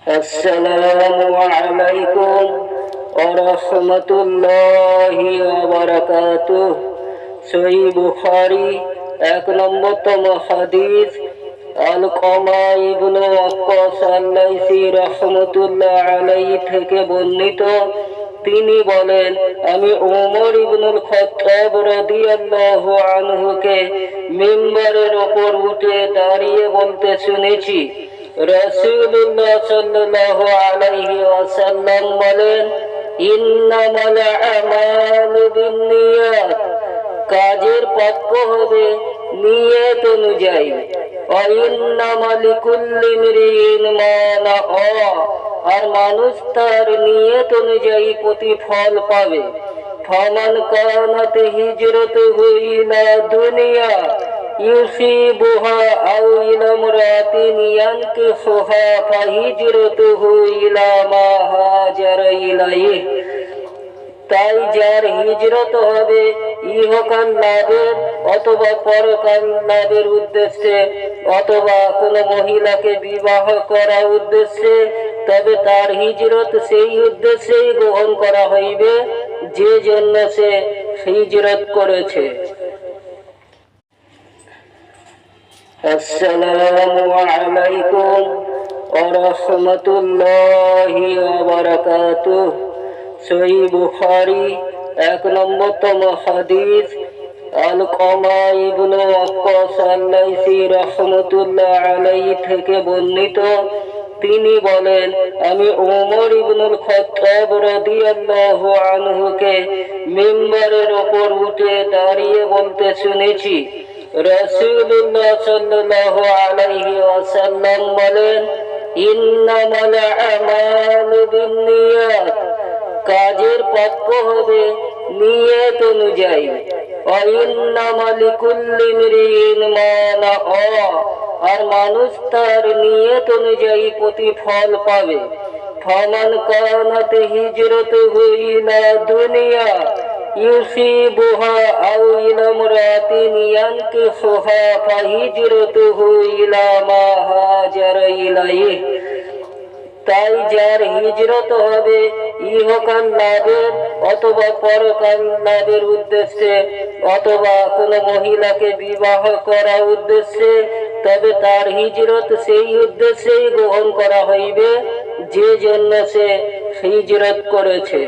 السلام عليكم ورحمة الله وبركاته। সহিহ বুখারী 1 নম্বরতম হাদিস। আলকামা ইবনে ওয়াক্কাস আল-লাইসি রাহমাতুল্লাহ আলাইহি থেকে বর্ণিত, তিনি বলেন, আমি ওমর ইবনুল খাত্তাব রাদিয়াল্লাহু আনহুকে মিম্বরের উপর উঠে দাঁড়িয়ে বলতে শুনেছি, রাসূলুল্লাহ সাল্লাল্লাহু আলাইহি ওয়াসাল্লাম বলেন, ইন্নামাল আমালু বিন্নিয়াত, কাজের প্রাপ্য হবে নিয়ত অনুযায়ী। ওয়া ইন্নামা লিকুল্লি ইমরিইন মা নাওয়া, আর মানুষ তার নিয়ত অনুযায়ী প্রতিফল পাবে। ফামান কানাত হিজরতুহু ইলা দুনিয়া ইউসিবুহা আও ইলা ইমরাতিন ইয়ানকিহুহা ফাহিজরতুহু ইলা মা হাজারা ইলাইহি। তাই যার হিজরত হবে ইহকাল লাভের অথবা পরকাল লাভের উদ্দেশ্যে, অথবা কোন মহিলাকে বিবাহ করার উদ্দেশ্যে, তবে তার হিজরত সেই উদ্দেশ্যেই গ্রহণ করা হইবে যে জন্য সে হিজরত করেছে। আসসালামু আলাইকুম ওয়া রাহমাতুল্লাহি ওয়া বারাকাতুহু। সহিহ বুখারী 1 নম্বরতম হাদিস। আলকামা ইবনে ওয়াক্কাস আল-লাইসি রাহমাতুল্লাহ আলাইহি থেকে বর্ণিত, তিনি বলেন, আমি ওমর ইবনুল খাত্তাব রাদিয়াল্লাহু আনহুকে মিম্বরের উপর উঠে দাঁড়িয়ে বলতে শুনেছি, রাসূলুল্লাহ সাল্লাল্লাহু আলাইহি ওয়াসাল্লাম বলেন, ইন্নামাল আমালু বিন্নিয়াত, কাজের প্রাপ্য হবে নিয়ত অনুযায়ী। ওয়া ইন্নামা লিকুল্লি ইমরিইন মা নাওয়া, আর মানুষ তার নিয়ত অনুযায়ী প্রতিফল পাবে। ফামান কানাত হিজরতুহু ইলা দুনিয়া ইউসিবুহা আও ইলা ইমরাতিন ইয়ানকিহুহা ফাহিজরতুহু ইলা মা হাজারা ইলাইহি। তাই যার হিজরত হবে ইহকাল লাভের অথবা পরকাল লাভের উদ্দেশ্যে, অথবা কোন মহিলাকে বিবাহ করার উদ্দেশ্যে, তবে তার হিজরত সেই উদ্দেশ্যেই গ্রহণ করা হইবে যে জন্য সে হিজরত করেছে।